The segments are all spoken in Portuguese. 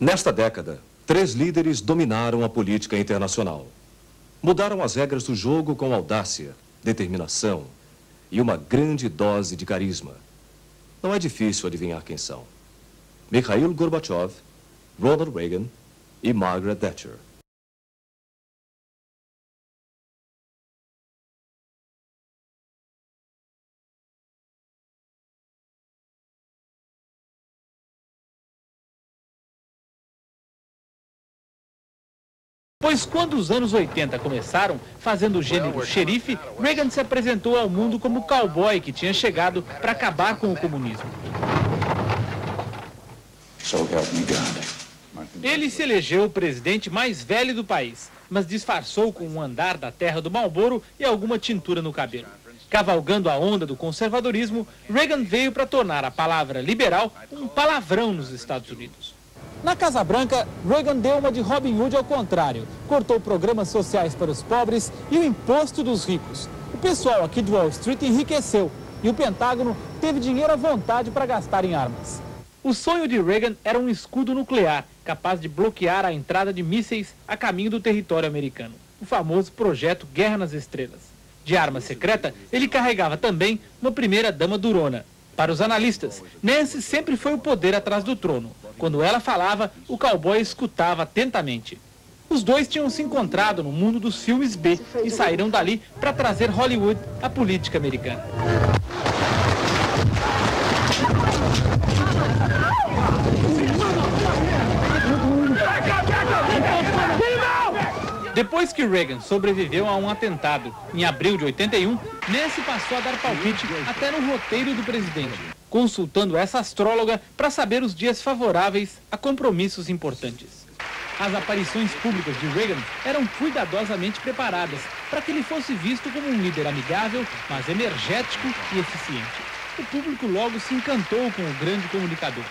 Nesta década, 3 líderes dominaram a política internacional. Mudaram as regras do jogo com audácia, determinação e uma grande dose de carisma. Não é difícil adivinhar quem são. Mikhail Gorbachev, Ronald Reagan e Margaret Thatcher. Pois quando os anos 80 começaram, fazendo o gênero xerife, Reagan se apresentou ao mundo como cowboy que tinha chegado para acabar com o comunismo. Ele se elegeu o presidente mais velho do país, mas disfarçou com um andar da terra do Marlboro e alguma tintura no cabelo. Cavalgando a onda do conservadorismo, Reagan veio para tornar a palavra liberal um palavrão nos Estados Unidos. Na Casa Branca, Reagan deu uma de Robin Hood ao contrário. Cortou programas sociais para os pobres e o imposto dos ricos. O pessoal aqui de Wall Street enriqueceu e o Pentágono teve dinheiro à vontade para gastar em armas. O sonho de Reagan era um escudo nuclear capaz de bloquear a entrada de mísseis a caminho do território americano. O famoso projeto Guerra nas Estrelas. De arma secreta, ele carregava também uma primeira-dama durona. Para os analistas, Nancy sempre foi o poder atrás do trono. Quando ela falava, o cowboy escutava atentamente. Os dois tinham se encontrado no mundo dos filmes B e saíram dali para trazer Hollywood à política americana. Depois que Reagan sobreviveu a um atentado em abril de 81, Nancy passou a dar palpite até no roteiro do presidente, consultando essa astróloga para saber os dias favoráveis a compromissos importantes. As aparições públicas de Reagan eram cuidadosamente preparadas para que ele fosse visto como um líder amigável, mas energético e eficiente. O público logo se encantou com o grande comunicador.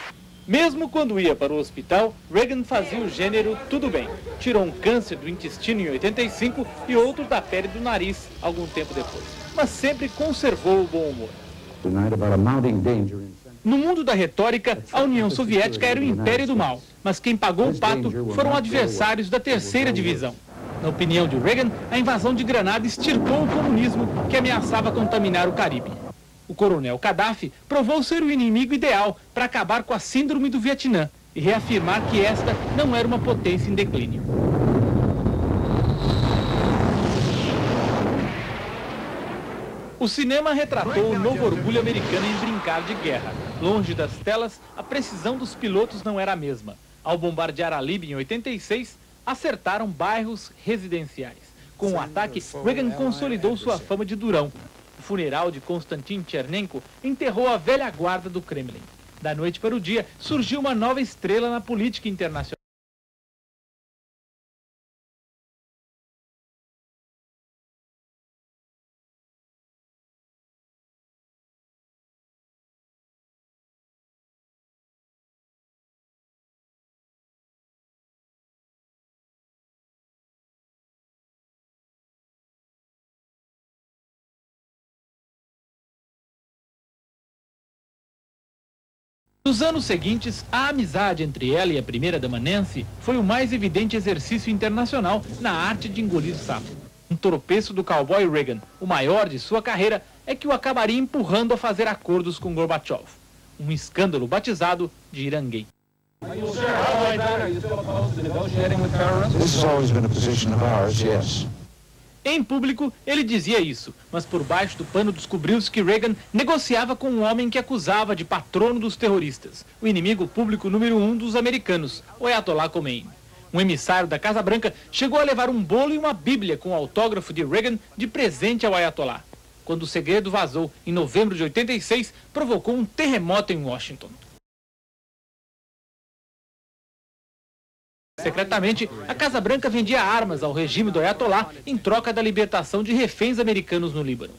Mesmo quando ia para o hospital, Reagan fazia o gênero tudo bem. Tirou um câncer do intestino em 85 e outro da pele do nariz algum tempo depois. Mas sempre conservou o bom humor. No mundo da retórica, a União Soviética era o império do mal. Mas quem pagou o pato foram adversários da terceira divisão. Na opinião de Reagan, a invasão de Granada extirpou o comunismo que ameaçava contaminar o Caribe. O coronel Gaddafi provou ser o inimigo ideal para acabar com a síndrome do Vietnã e reafirmar que esta não era uma potência em declínio. O cinema retratou o novo orgulho americano em brincar de guerra. Longe das telas, a precisão dos pilotos não era a mesma. Ao bombardear a Líbia em 86, acertaram bairros residenciais. Com o ataque, Reagan consolidou sua fama de durão. O funeral de Konstantin Chernenko enterrou a velha guarda do Kremlin. Da noite para o dia, surgiu uma nova estrela na política internacional. Nos anos seguintes, a amizade entre ela e a primeira-dama Nancy foi o mais evidente exercício internacional na arte de engolir sapo. Um tropeço do cowboy Reagan, o maior de sua carreira, é que o acabaria empurrando a fazer acordos com Gorbachev. Um escândalo batizado de Irangate. Em público, ele dizia isso, mas por baixo do pano descobriu-se que Reagan negociava com um homem que acusava de patrono dos terroristas, o inimigo público número 1 dos americanos, o Ayatollah Khomeini. Um emissário da Casa Branca chegou a levar um bolo e uma bíblia com o autógrafo de Reagan de presente ao Ayatollah. Quando o segredo vazou em novembro de 86, provocou um terremoto em Washington. Secretamente, a Casa Branca vendia armas ao regime do Ayatollah em troca da libertação de reféns americanos no Líbano.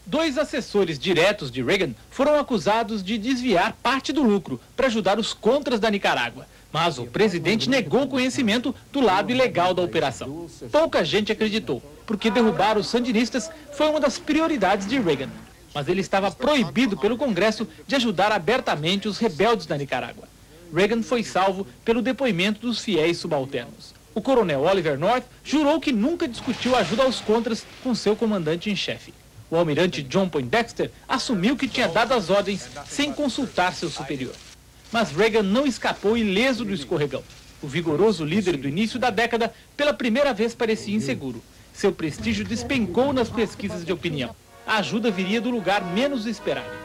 2 assessores diretos de Reagan foram acusados de desviar parte do lucro para ajudar os contras da Nicarágua. Mas o presidente negou conhecimento do lado ilegal da operação. Pouca gente acreditou, porque derrubar os sandinistas foi uma das prioridades de Reagan. Mas ele estava proibido pelo Congresso de ajudar abertamente os rebeldes da Nicarágua. Reagan foi salvo pelo depoimento dos fiéis subalternos. O coronel Oliver North jurou que nunca discutiu ajuda aos contras com seu comandante em chefe. O almirante John Poindexter assumiu que tinha dado as ordens sem consultar seu superior. Mas Reagan não escapou ileso do escorregão. O vigoroso líder do início da década, pela primeira vez, parecia inseguro. Seu prestígio despencou nas pesquisas de opinião. A ajuda viria do lugar menos esperado.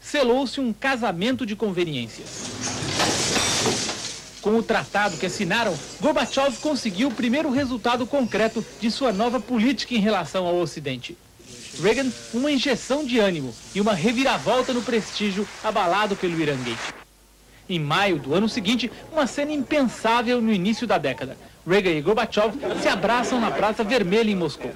Selou-se um casamento de conveniências. Com o tratado que assinaram, Gorbachev conseguiu o primeiro resultado concreto de sua nova política em relação ao Ocidente. Reagan, uma injeção de ânimo e uma reviravolta no prestígio abalado pelo Irangate. Em maio do ano seguinte, uma cena impensável no início da década. Reagan e Gorbachev se abraçam na Praça Vermelha em Moscou.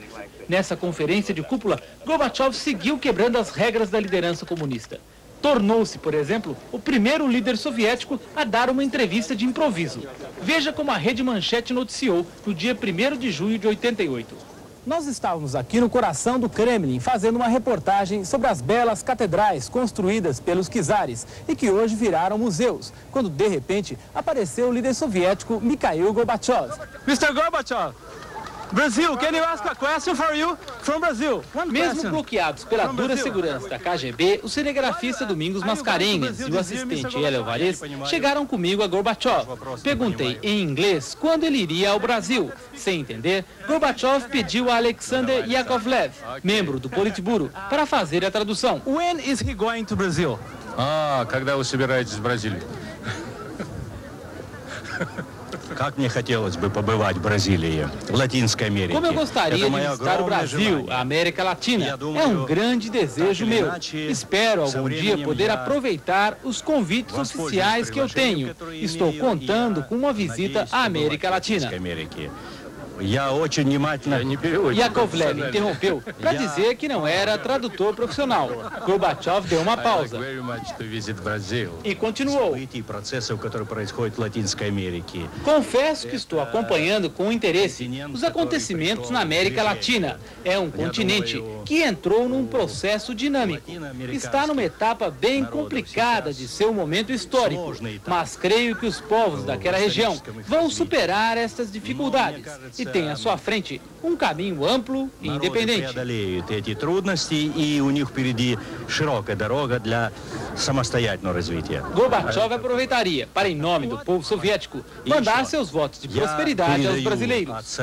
Nessa conferência de cúpula, Gorbachev seguiu quebrando as regras da liderança comunista. Tornou-se, por exemplo, o primeiro líder soviético a dar uma entrevista de improviso. Veja como a Rede Manchete noticiou no dia 1º de junho de 88. Nós estávamos aqui no coração do Kremlin fazendo uma reportagem sobre as belas catedrais construídas pelos czares e que hoje viraram museus, quando de repente apareceu o líder soviético Mikhail Gorbachev. Mr. Gorbachev, Brazil, can you ask a question for you from Brazil? Mesmo bloqueados pela dura segurança da KGB, o cinegrafista Domingos Mascarenhas e o assistente Hélio Alvarez chegaram comigo a Gorbachev. Perguntei em inglês quando ele iria ao Brasil. Sem entender, Gorbachev pediu a Alexander Yakovlev, membro do Politburo, para fazer a tradução. When is he going to Brazil? Когда вы собираетесь в Бразилию? Как мне хотелось бы побывать в Бразилии, в Латинской Америке. Como eu gostaria de visitar o Brasil, a América Latina. É um grande desejo meu. Espero algum dia poder aproveitar os convites oficiais que eu tenho. Estou contando com uma visita à América Latina. Yakovlev interrompeu para dizer que não era tradutor profissional. Gorbachev deu uma pausa e continuou. Confesso que estou acompanhando com interesse os acontecimentos na América Latina. É um continente que entrou num processo dinâmico. Está numa etapa bem complicada de seu momento histórico, mas creio que os povos daquela região vão superar estas dificuldades e tem à sua frente um caminho amplo e independente. Gorbachev aproveitaria para, em nome do povo soviético, mandar seus votos de prosperidade aos brasileiros.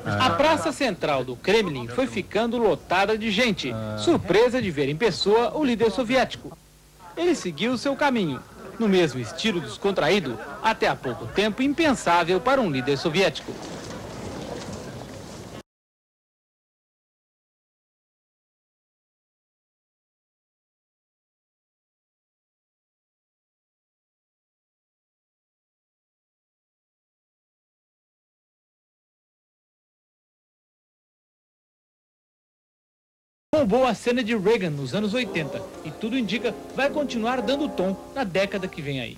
A praça central do Kremlin foi ficando lotada de gente, surpresa de ver em pessoa o líder soviético. Ele seguiu seu caminho, no mesmo estilo descontraído, até há pouco tempo impensável para um líder soviético. Bombou a cena de Reagan nos anos 80 e tudo indica vai continuar dando tom na década que vem aí.